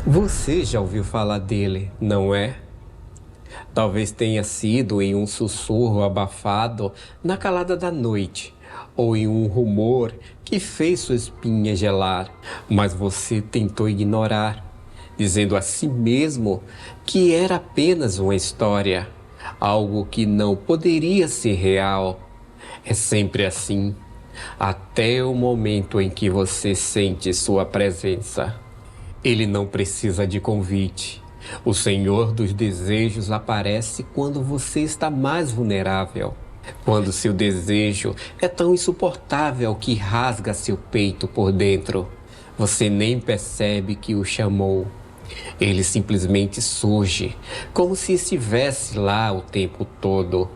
Você já ouviu falar dele, não é? Talvez tenha sido em um sussurro abafado na calada da noite, ou em um rumor que fez sua espinha gelar, mas você tentou ignorar, dizendo a si mesmo que era apenas uma história, algo que não poderia ser real. É sempre assim, até o momento em que você sente sua presença. Ele não precisa de convite. O Senhor dos desejos aparece quando você está mais vulnerável. Quando seu desejo é tão insuportável que rasga seu peito por dentro. Você nem percebe que o chamou. Ele simplesmente surge, como se estivesse lá o tempo todo,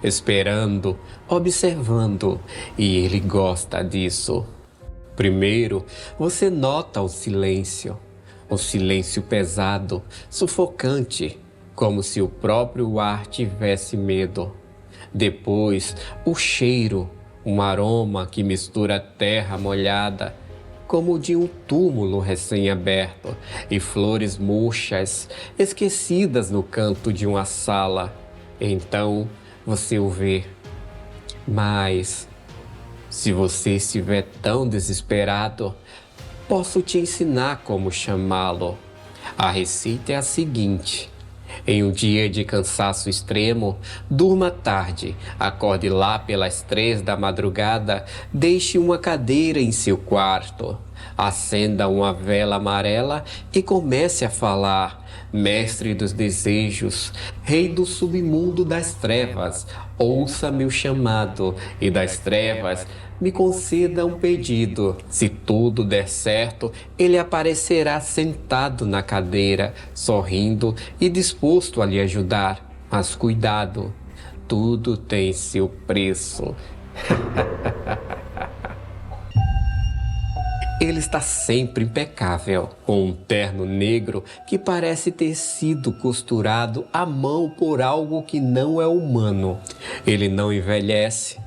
esperando, observando, e ele gosta disso. Primeiro, você nota o silêncio pesado, sufocante, como se o próprio ar tivesse medo. Depois, o cheiro, um aroma que mistura terra molhada, como o de um túmulo recém-aberto, e flores murchas, esquecidas no canto de uma sala. Então, você o vê. Mas se você estiver tão desesperado, posso te ensinar como chamá-lo. A receita é a seguinte: em um dia de cansaço extremo, durma tarde, acorde lá pelas 3 da madrugada, deixe uma cadeira em seu quarto, acenda uma vela amarela e comece a falar. Mestre dos desejos, rei do submundo das trevas, ouça meu chamado e das trevas me conceda um pedido. Se tudo der certo, ele aparecerá sentado na cadeira, sorrindo e disposto a lhe ajudar. Mas cuidado, tudo tem seu preço. Ele está sempre impecável, com um terno negro que parece ter sido costurado à mão por algo que não é humano. Ele não envelhece,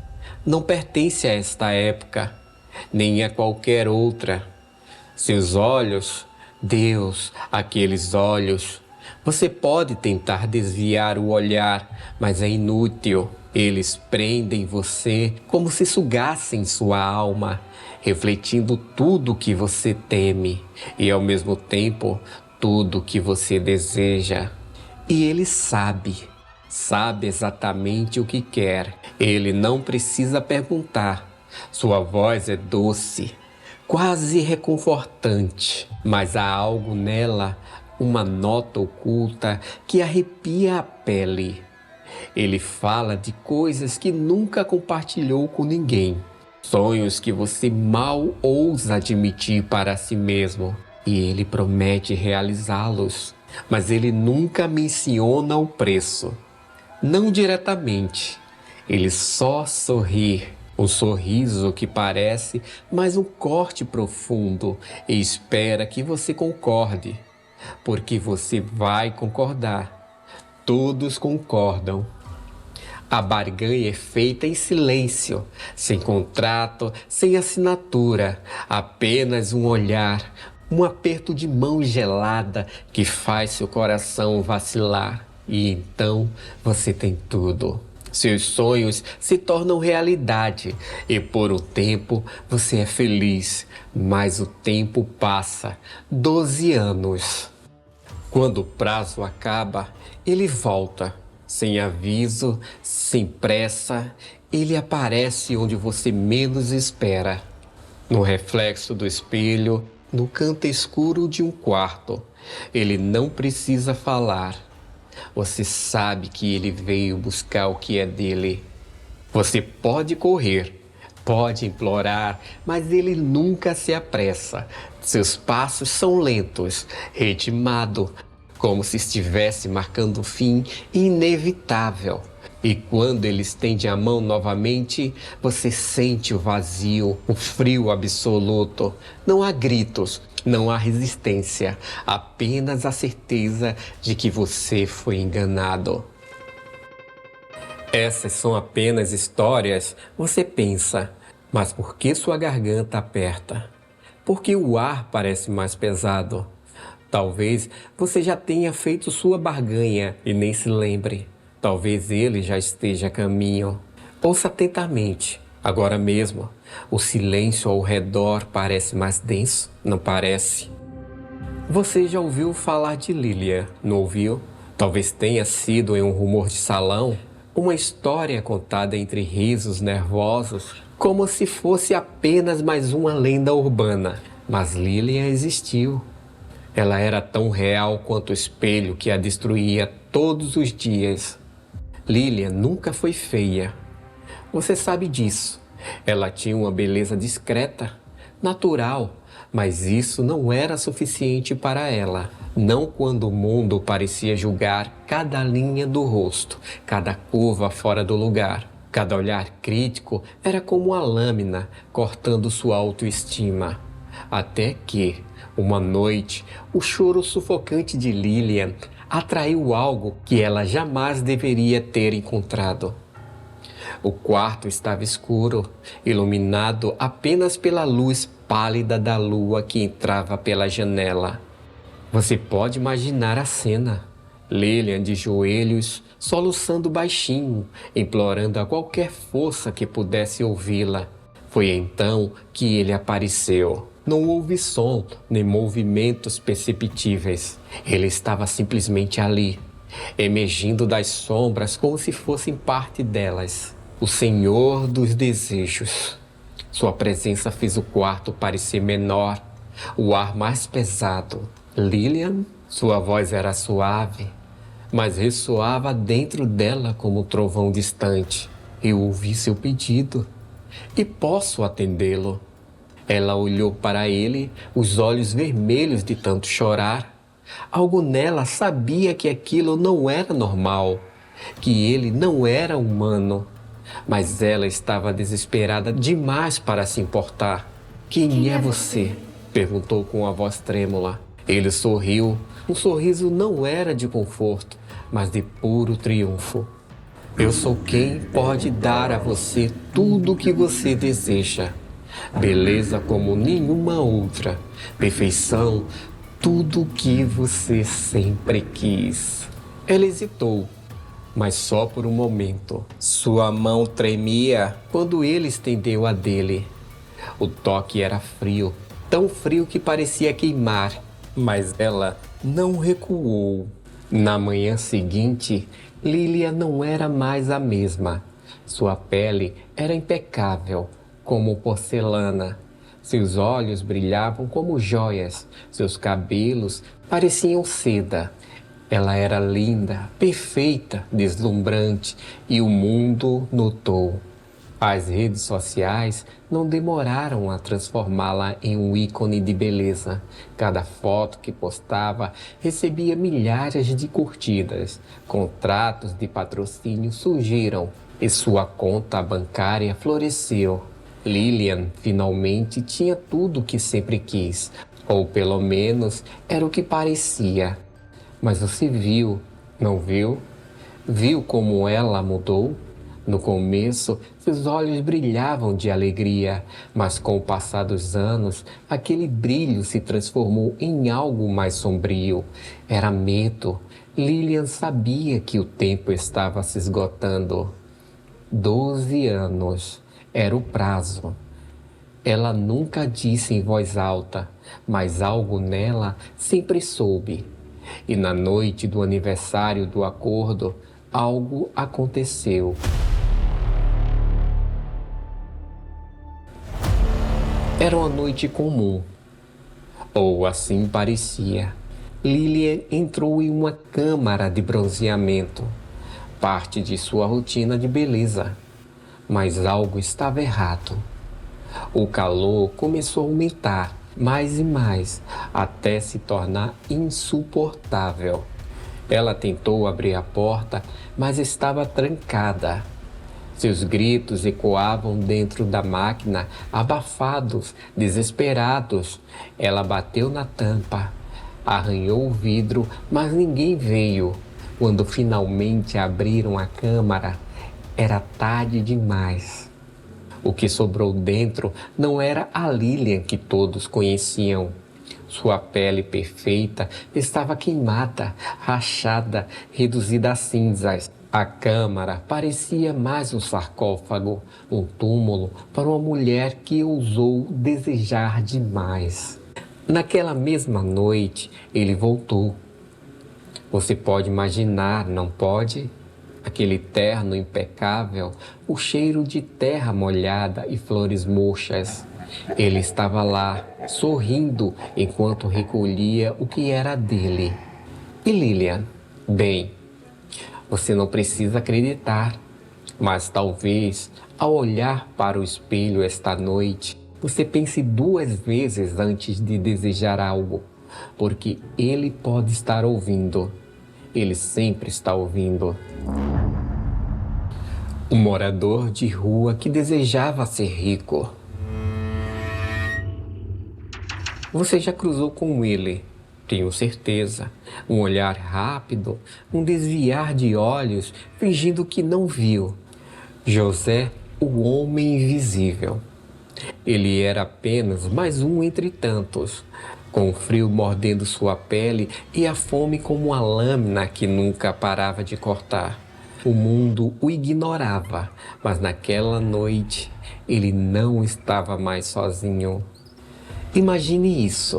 não pertence a esta época, nem a qualquer outra. Seus olhos, Deus, aqueles olhos. Você pode tentar desviar o olhar, mas é inútil. Eles prendem você como se sugassem sua alma, refletindo tudo o que você teme e, ao mesmo tempo, tudo o que você deseja. E ele sabe exatamente o que quer. Ele não precisa perguntar. Sua voz é doce, quase reconfortante, mas há algo nela, uma nota oculta que arrepia a pele. Ele fala de coisas que nunca compartilhou com ninguém, sonhos que você mal ousa admitir para si mesmo, e ele promete realizá-los, mas ele nunca menciona o preço. Não diretamente, ele só sorri. Um sorriso que parece mais um corte profundo e espera que você concorde, porque você vai concordar. Todos concordam. A barganha é feita em silêncio, sem contrato, sem assinatura, apenas um olhar, um aperto de mão gelada que faz seu coração vacilar. E então você tem tudo. Seus sonhos se tornam realidade e por um tempo você é feliz, mas o tempo passa, 12 anos. Quando o prazo acaba, ele volta, sem aviso, sem pressa, ele aparece onde você menos espera. No reflexo do espelho, no canto escuro de um quarto, ele não precisa falar. Você sabe que ele veio buscar o que é dele. Você pode correr, pode implorar, mas ele nunca se apressa. Seus passos são lentos, ritmado, como se estivesse marcando um fim inevitável. E quando ele estende a mão novamente, você sente o vazio, o frio absoluto. Não há gritos, não há resistência, apenas a certeza de que você foi enganado. Essas são apenas histórias, você pensa, mas por que sua garganta aperta? Por que o ar parece mais pesado? Talvez você já tenha feito sua barganha e nem se lembre. Talvez ele já esteja a caminho. Ouça atentamente. Agora mesmo, o silêncio ao redor parece mais denso, não parece? Você já ouviu falar de Lilia, não ouviu? Talvez tenha sido em um rumor de salão, uma história contada entre risos nervosos, como se fosse apenas mais uma lenda urbana. Mas Lilia existiu. Ela era tão real quanto o espelho que a destruía todos os dias. Lilia nunca foi feia. Você sabe disso. Ela tinha uma beleza discreta, natural, mas isso não era suficiente para ela. Não quando o mundo parecia julgar cada linha do rosto, cada curva fora do lugar. Cada olhar crítico era como uma lâmina cortando sua autoestima. Até que, uma noite, o choro sufocante de Lilian atraiu algo que ela jamais deveria ter encontrado. O quarto estava escuro, iluminado apenas pela luz pálida da lua que entrava pela janela. Você pode imaginar a cena. Lilian de joelhos, soluçando baixinho, implorando a qualquer força que pudesse ouvi-la. Foi então que ele apareceu. Não houve som nem movimentos perceptíveis. Ele estava simplesmente ali, emergindo das sombras como se fossem parte delas. O Senhor dos Desejos. Sua presença fez o quarto parecer menor, o ar mais pesado. Lilian, sua voz era suave, mas ressoava dentro dela como um trovão distante. Eu ouvi seu pedido e posso atendê-lo. Ela olhou para ele, os olhos vermelhos de tanto chorar. Algo nela sabia que aquilo não era normal, que ele não era humano. Mas ela estava desesperada demais para se importar. Quem é você? Perguntou com a voz trêmula. Ele sorriu. Um sorriso não era de conforto, mas de puro triunfo. Eu sou quem pode dar a você tudo o que você deseja. Beleza como nenhuma outra. Perfeição, tudo o que você sempre quis. Ela hesitou, mas só por um momento. Sua mão tremia quando ele estendeu a dele. O toque era frio, tão frio que parecia queimar, mas ela não recuou. Na manhã seguinte, Lilia não era mais a mesma. Sua pele era impecável, como porcelana. Seus olhos brilhavam como joias, seus cabelos pareciam seda. Ela era linda, perfeita, deslumbrante, e o mundo notou. As redes sociais não demoraram a transformá-la em um ícone de beleza. Cada foto que postava recebia milhares de curtidas. Contratos de patrocínio surgiram e sua conta bancária floresceu. Lilian finalmente tinha tudo o que sempre quis, ou pelo menos era o que parecia. Mas você viu, não viu? Viu como ela mudou? No começo, seus olhos brilhavam de alegria, mas com o passar dos anos, aquele brilho se transformou em algo mais sombrio. Era medo. Lilian sabia que o tempo estava se esgotando. 12 anos era o prazo. Ela nunca disse em voz alta, mas algo nela sempre soube. E na noite do aniversário do acordo, algo aconteceu. Era uma noite comum, ou assim parecia. Lilian entrou em uma câmara de bronzeamento, parte de sua rotina de beleza. Mas algo estava errado. O calor começou a aumentar mais e mais, até se tornar insuportável. Ela tentou abrir a porta, mas estava trancada. Seus gritos ecoavam dentro da máquina, abafados, desesperados. Ela bateu na tampa, arranhou o vidro, mas ninguém veio. Quando finalmente abriram a câmara, era tarde demais. O que sobrou dentro não era a Lilian que todos conheciam. Sua pele perfeita estava queimada, rachada, reduzida a cinzas. A câmara parecia mais um sarcófago, um túmulo para uma mulher que ousou desejar demais. Naquela mesma noite, ele voltou. Você pode imaginar, não pode? Aquele terno impecável, o cheiro de terra molhada e flores murchas. Ele estava lá, sorrindo, enquanto recolhia o que era dele. E Lilian? Bem, você não precisa acreditar, mas talvez, ao olhar para o espelho esta noite, você pense 2 vezes antes de desejar algo, porque ele pode estar ouvindo. Ele sempre está ouvindo. Um morador de rua que desejava ser rico. Você já cruzou com ele, tenho certeza. Um olhar rápido, um desviar de olhos, fingindo que não viu. José, o homem invisível. Ele era apenas mais um entre tantos, com o frio mordendo sua pele e a fome como uma lâmina que nunca parava de cortar. O mundo o ignorava, mas naquela noite ele não estava mais sozinho. Imagine isso.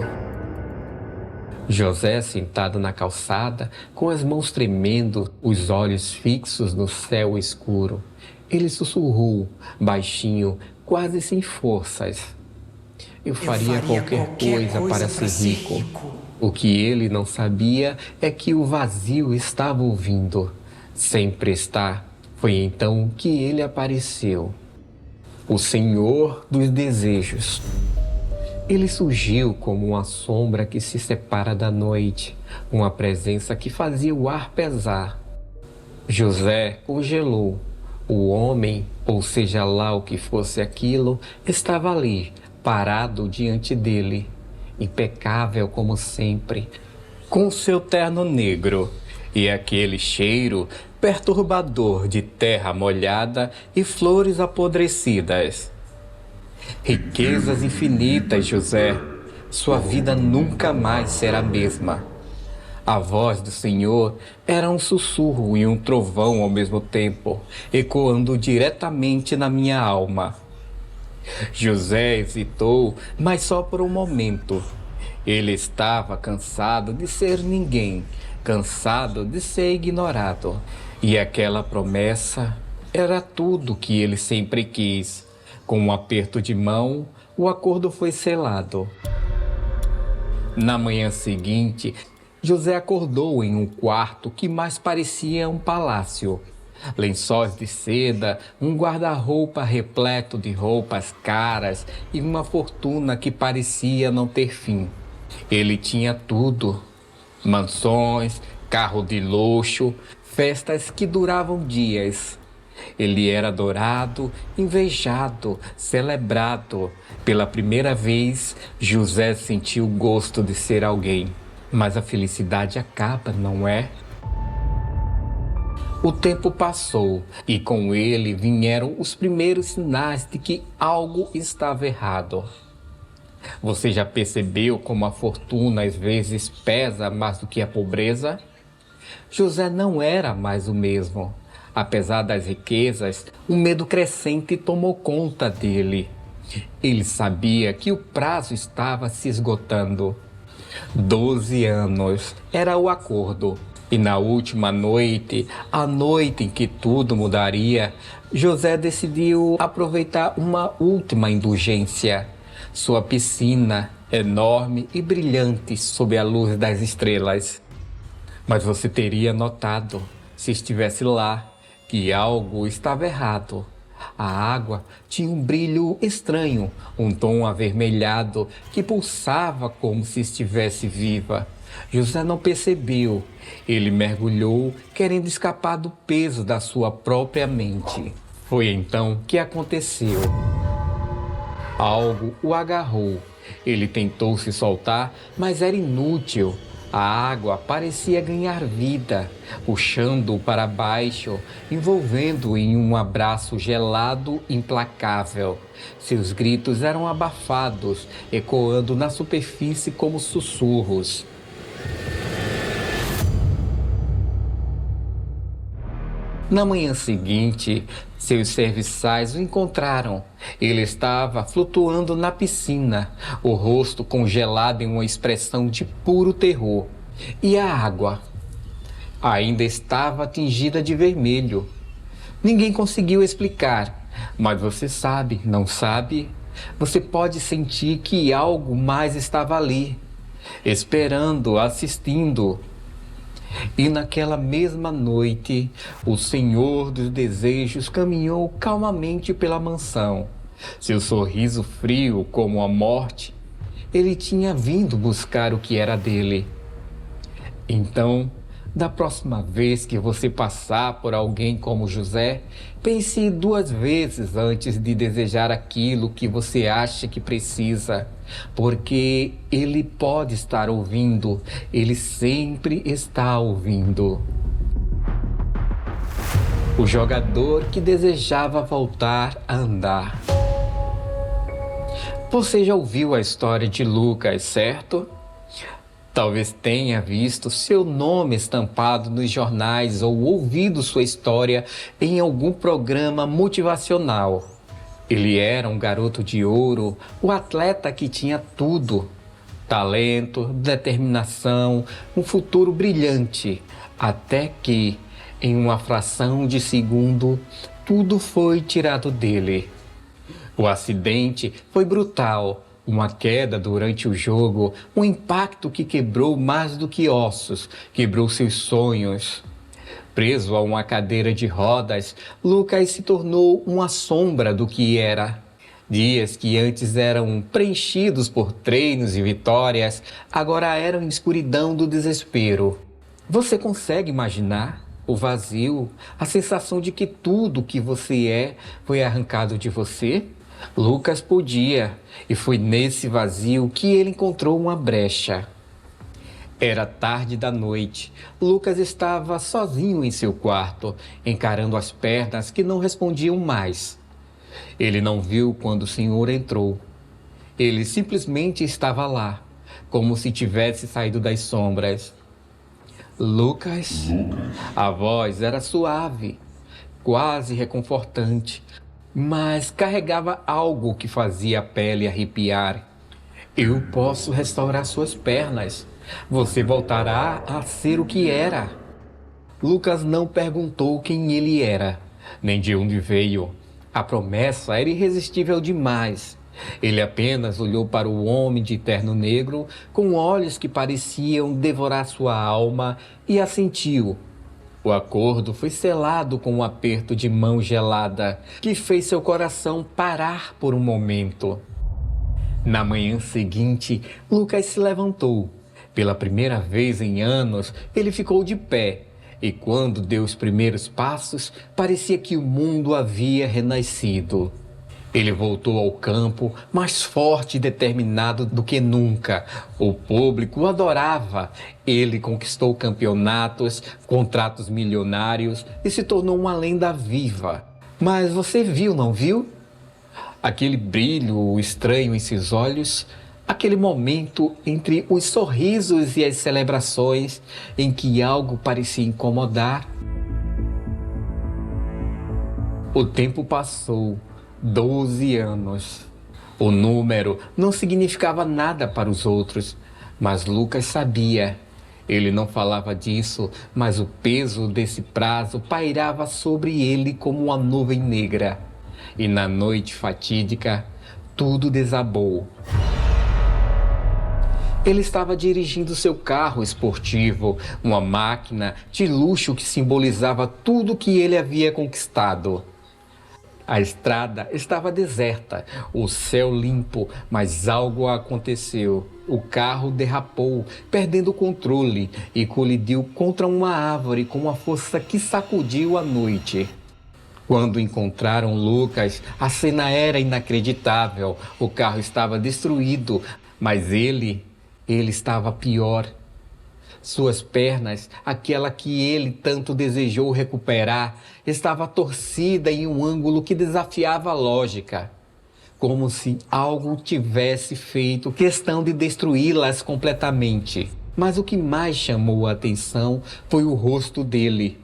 José sentado na calçada, com as mãos tremendo, os olhos fixos no céu escuro. Ele sussurrou, baixinho, quase sem forças. Eu faria qualquer coisa para ser rico. O que ele não sabia é que o vazio estava ouvindo. Sempre está. Foi então que ele apareceu. O Senhor dos Desejos. Ele surgiu como uma sombra que se separa da noite, uma presença que fazia o ar pesar. José congelou. O homem, ou seja lá o que fosse aquilo, estava ali, parado diante dele, impecável como sempre, com seu terno negro e aquele cheiro perturbador de terra molhada e flores apodrecidas. Riquezas infinitas, José. Sua vida nunca mais será a mesma. A voz do Senhor era um sussurro e um trovão ao mesmo tempo, ecoando diretamente na minha alma. José hesitou, mas só por um momento. Ele estava cansado de ser ninguém, cansado de ser ignorado. E aquela promessa era tudo que ele sempre quis. Com um aperto de mão, o acordo foi selado. Na manhã seguinte, José acordou em um quarto que mais parecia um palácio. Lençóis de seda, um guarda-roupa repleto de roupas caras e uma fortuna que parecia não ter fim. Ele tinha tudo: mansões, carro de luxo, festas que duravam dias. Ele era adorado, invejado, celebrado. Pela primeira vez, José sentiu o gosto de ser alguém. Mas a felicidade acaba, não é? O tempo passou e com ele vieram os primeiros sinais de que algo estava errado. Você já percebeu como a fortuna às vezes pesa mais do que a pobreza? José não era mais o mesmo. Apesar das riquezas, um medo crescente tomou conta dele. Ele sabia que o prazo estava se esgotando. 12 anos era o acordo. E na última noite, a noite em que tudo mudaria, José decidiu aproveitar uma última indulgência. Sua piscina, enorme e brilhante sob a luz das estrelas. Mas você teria notado, se estivesse lá, que algo estava errado. A água tinha um brilho estranho, um tom avermelhado que pulsava como se estivesse viva. José não percebeu. Ele mergulhou, querendo escapar do peso da sua própria mente. Foi então que aconteceu. Algo o agarrou. Ele tentou se soltar, mas era inútil. A água parecia ganhar vida, puxando-o para baixo, envolvendo-o em um abraço gelado e implacável. Seus gritos eram abafados, ecoando na superfície como sussurros. Na manhã seguinte, seus serviçais o encontraram. Ele estava flutuando na piscina, o rosto congelado em uma expressão de puro terror. E a água ainda estava tingida de vermelho. Ninguém conseguiu explicar, mas você sabe, não sabe? Você pode sentir que algo mais estava ali, esperando, assistindo. E naquela mesma noite, o Senhor dos Desejos caminhou calmamente pela mansão. Seu sorriso frio como a morte, ele tinha vindo buscar o que era dele. Então, da próxima vez que você passar por alguém como José, pense 2 vezes antes de desejar aquilo que você acha que precisa, porque ele pode estar ouvindo, ele sempre está ouvindo. O jogador que desejava voltar a andar. Você já ouviu a história de Lucas, certo? Talvez tenha visto seu nome estampado nos jornais ou ouvido sua história em algum programa motivacional. Ele era um garoto de ouro, o atleta que tinha tudo: talento, determinação, um futuro brilhante, até que, em uma fração de segundo, tudo foi tirado dele. O acidente foi brutal. Uma queda durante o jogo, um impacto que quebrou mais do que ossos, quebrou seus sonhos. Preso a uma cadeira de rodas, Lucas se tornou uma sombra do que era. Dias que antes eram preenchidos por treinos e vitórias, agora eram escuridão do desespero. Você consegue imaginar o vazio, a sensação de que tudo que você é foi arrancado de você? Lucas podia, e foi nesse vazio que ele encontrou uma brecha. Era tarde da noite. Lucas estava sozinho em seu quarto, encarando as pernas que não respondiam mais. Ele não viu quando o Senhor entrou. Ele simplesmente estava lá, como se tivesse saído das sombras. Lucas? A voz era suave, quase reconfortante, mas carregava algo que fazia a pele arrepiar. Eu posso restaurar suas pernas. Você voltará a ser o que era. Lucas não perguntou quem ele era, nem de onde veio. A promessa era irresistível demais. Ele apenas olhou para o homem de terno negro com olhos que pareciam devorar sua alma e assentiu. O acordo foi selado com um aperto de mão gelada que fez seu coração parar por um momento. Na manhã seguinte, Lucas se levantou. Pela primeira vez em anos, ele ficou de pé. E quando deu os primeiros passos, parecia que o mundo havia renascido. Ele voltou ao campo mais forte e determinado do que nunca. O público o adorava. Ele conquistou campeonatos, contratos milionários e se tornou uma lenda viva. Mas você viu, não viu? Aquele brilho estranho em seus olhos, aquele momento entre os sorrisos e as celebrações em que algo parecia incomodar. O tempo passou. 12 anos. O número não significava nada para os outros, mas Lucas sabia. Ele não falava disso, mas o peso desse prazo pairava sobre ele como uma nuvem negra. E na noite fatídica, tudo desabou. Ele estava dirigindo seu carro esportivo, uma máquina de luxo que simbolizava tudo que ele havia conquistado. A estrada estava deserta, o céu limpo, mas algo aconteceu. O carro derrapou, perdendo o controle, e colidiu contra uma árvore com uma força que sacudiu a noite. Quando encontraram Lucas, a cena era inacreditável. O carro estava destruído, mas ele estava pior. Suas pernas, aquela que ele tanto desejou recuperar, estava torcida em um ângulo que desafiava a lógica, como se algo tivesse feito questão de destruí-las completamente. Mas o que mais chamou a atenção foi o rosto dele.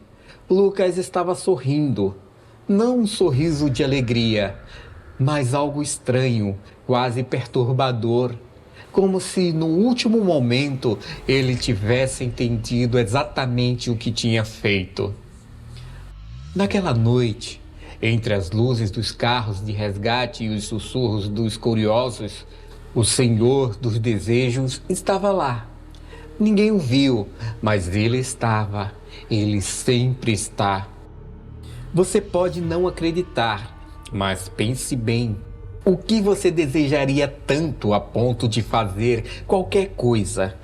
Lucas estava sorrindo, não um sorriso de alegria, mas algo estranho, quase perturbador, como se no último momento ele tivesse entendido exatamente o que tinha feito. Naquela noite, entre as luzes dos carros de resgate e os sussurros dos curiosos, o Senhor dos Desejos estava lá. Ninguém o viu, mas ele estava. Ele sempre está. Você pode não acreditar, mas pense bem. O que você desejaria tanto a ponto de fazer qualquer coisa?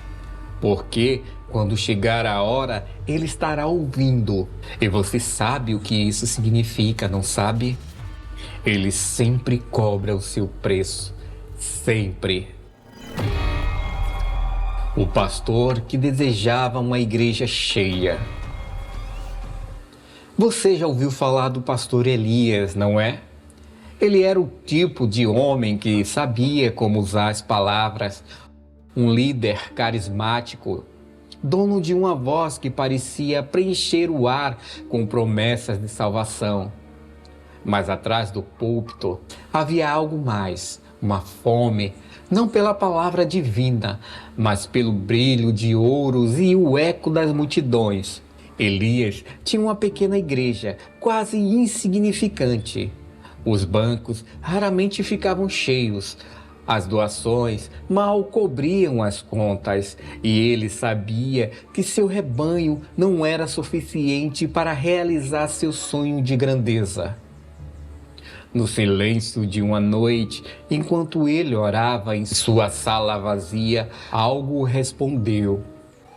Porque quando chegar a hora, ele estará ouvindo. E você sabe o que isso significa, não sabe? Ele sempre cobra o seu preço. Sempre. O pastor que desejava uma igreja cheia. Você já ouviu falar do pastor Elias, não é? Ele era o tipo de homem que sabia como usar as palavras, um líder carismático, dono de uma voz que parecia preencher o ar com promessas de salvação. Mas atrás do púlpito havia algo mais, uma fome, não pela palavra divina, mas pelo brilho de ouros e o eco das multidões. Elias tinha uma pequena igreja, quase insignificante. Os bancos raramente ficavam cheios, as doações mal cobriam as contas e ele sabia que seu rebanho não era suficiente para realizar seu sonho de grandeza. No silêncio de uma noite, enquanto ele orava em sua sala vazia, algo o respondeu.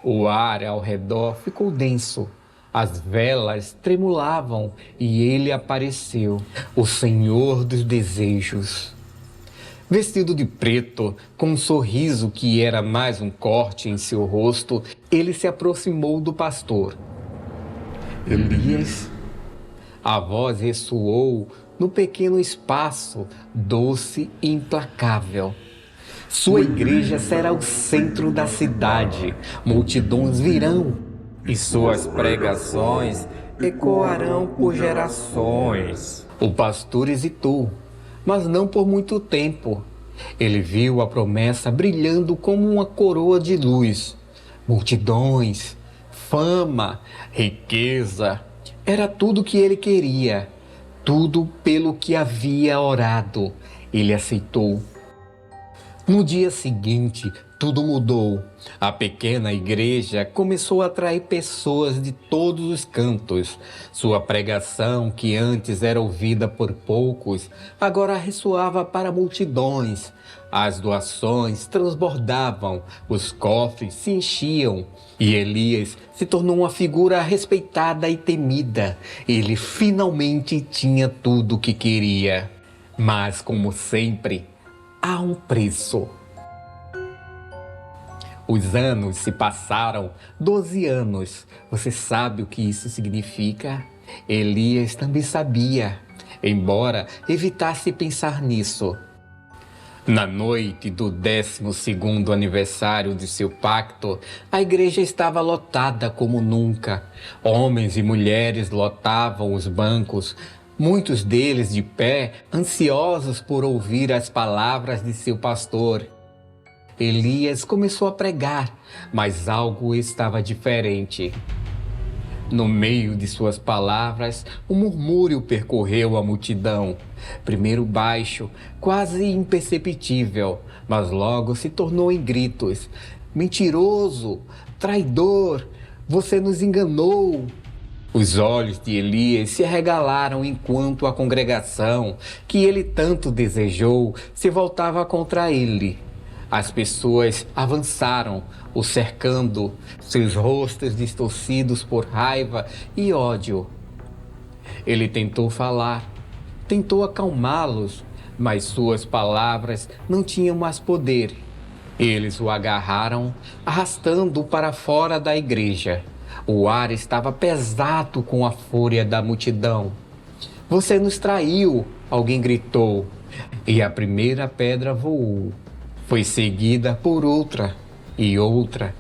O ar ao redor ficou denso. As velas tremulavam e ele apareceu, o Senhor dos Desejos. Vestido de preto, com um sorriso que era mais um corte em seu rosto, ele se aproximou do pastor. Elias? A voz ressoou no pequeno espaço, doce e implacável. Sua igreja será o centro da cidade. Multidões virão e suas pregações ecoarão por gerações. O pastor hesitou, mas não por muito tempo. Ele viu a promessa brilhando como uma coroa de luz. Multidões, fama, riqueza. Era tudo o que ele queria. Tudo pelo que havia orado. Ele aceitou. No dia seguinte, tudo mudou. A pequena igreja começou a atrair pessoas de todos os cantos. Sua pregação, que antes era ouvida por poucos, agora ressoava para multidões. As doações transbordavam, os cofres se enchiam e Elias se tornou uma figura respeitada e temida. Ele finalmente tinha tudo o que queria. Mas, como sempre, há um preço. Os anos se passaram, 12 anos. Você sabe o que isso significa? Elias também sabia, embora evitasse pensar nisso. Na noite do 12º aniversário de seu pacto, a igreja estava lotada como nunca. Homens e mulheres lotavam os bancos, muitos deles de pé, ansiosos por ouvir as palavras de seu pastor. Elias começou a pregar, mas algo estava diferente. No meio de suas palavras, um murmúrio percorreu a multidão. Primeiro baixo, quase imperceptível, mas logo se tornou em gritos. Mentiroso! Traidor! Você nos enganou! Os olhos de Elias se arregalaram enquanto a congregação, que ele tanto desejou, se voltava contra ele. As pessoas avançaram, o cercando, seus rostos distorcidos por raiva e ódio. Ele tentou falar, tentou acalmá-los, mas suas palavras não tinham mais poder. Eles o agarraram, arrastando-o para fora da igreja. O ar estava pesado com a fúria da multidão. Você nos traiu, alguém gritou, e a primeira pedra voou. Foi seguida por outra e outra,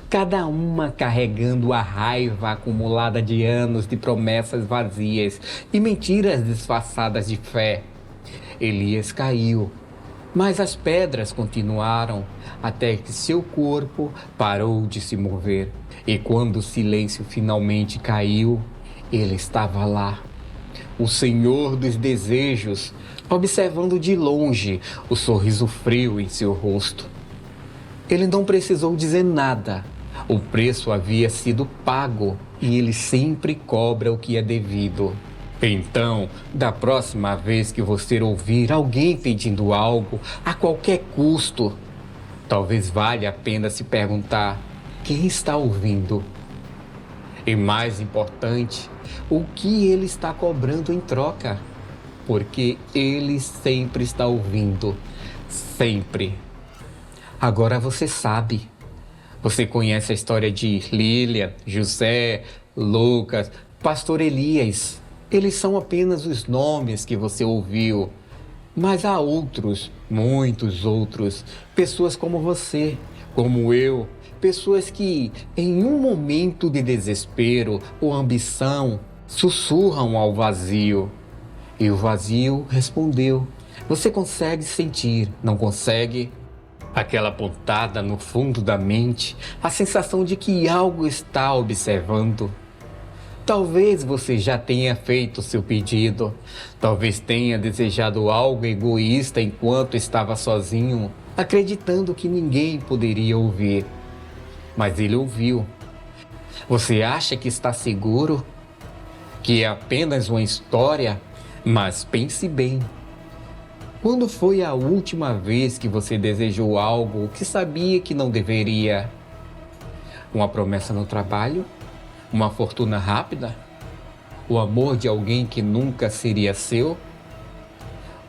cada uma carregando a raiva acumulada de anos de promessas vazias e mentiras disfarçadas de fé. Elias caiu, mas as pedras continuaram até que seu corpo parou de se mover. E quando o silêncio finalmente caiu, ele estava lá, o Senhor dos desejos, observando de longe o sorriso frio em seu rosto. Ele não precisou dizer nada. O preço havia sido pago e ele sempre cobra o que é devido. Então, da próxima vez que você ouvir alguém pedindo algo a qualquer custo, talvez valha a pena se perguntar: quem está ouvindo? E mais importante, o que ele está cobrando em troca? Porque ele sempre está ouvindo, sempre. Agora você sabe. Você conhece a história de Lilian, José, Lucas, Pastor Elias. Eles são apenas os nomes que você ouviu. Mas há outros, muitos outros, pessoas como você, como eu, pessoas que, em um momento de desespero ou ambição, sussurram ao vazio. E o vazio respondeu. Você consegue sentir, não consegue? Aquela pontada no fundo da mente, a sensação de que algo está observando. Talvez você já tenha feito seu pedido, talvez tenha desejado algo egoísta enquanto estava sozinho, acreditando que ninguém poderia ouvir. Mas ele ouviu. Você acha que está seguro? Que é apenas uma história? Mas pense bem. Quando foi a última vez que você desejou algo que sabia que não deveria? Uma promessa no trabalho? Uma fortuna rápida? O amor de alguém que nunca seria seu?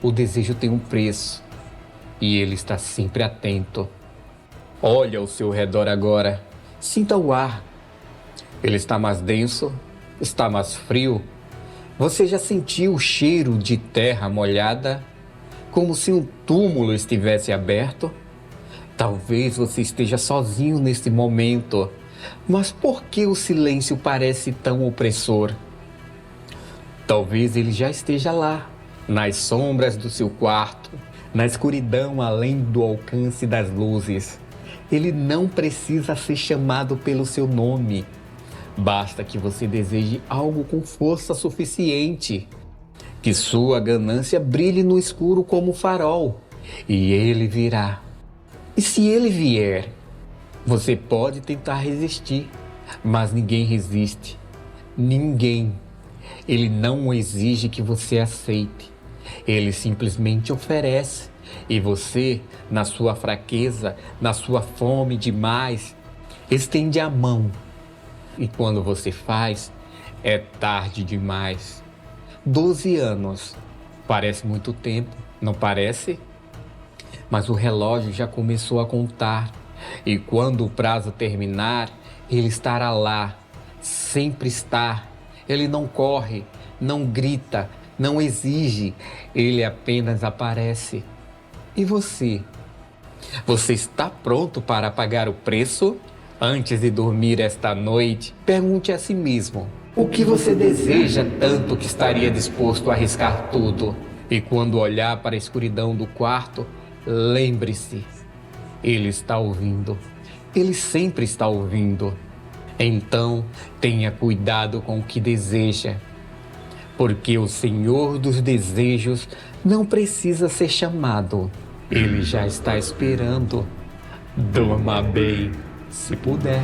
O desejo tem um preço e ele está sempre atento. Olha ao seu redor agora. Sinta o ar. Ele está mais denso? Está mais frio? Você já sentiu o cheiro de terra molhada? Como se um túmulo estivesse aberto? Talvez você esteja sozinho neste momento. Mas por que o silêncio parece tão opressor? Talvez ele já esteja lá, nas sombras do seu quarto, na escuridão além do alcance das luzes. Ele não precisa ser chamado pelo seu nome. Basta que você deseje algo com força suficiente. Que sua ganância brilhe no escuro como farol, e ele virá. E se ele vier, você pode tentar resistir, mas ninguém resiste. Ninguém. Ele não exige que você aceite. Ele simplesmente oferece. E você, na sua fraqueza, na sua fome demais, estende a mão. E quando você faz, é tarde demais. 12 anos. Parece muito tempo, não parece? Mas o relógio já começou a contar. E quando o prazo terminar, ele estará lá. Sempre está. Ele não corre, não grita, não exige. Ele apenas aparece. E você? Você está pronto para pagar o preço? Antes de dormir esta noite, pergunte a si mesmo: o que você deseja tanto que estaria disposto a arriscar tudo? E quando olhar para a escuridão do quarto, lembre-se, ele está ouvindo. Ele sempre está ouvindo. Então, tenha cuidado com o que deseja, porque o Senhor dos desejos não precisa ser chamado. Ele já está esperando. Durma bem, se puder.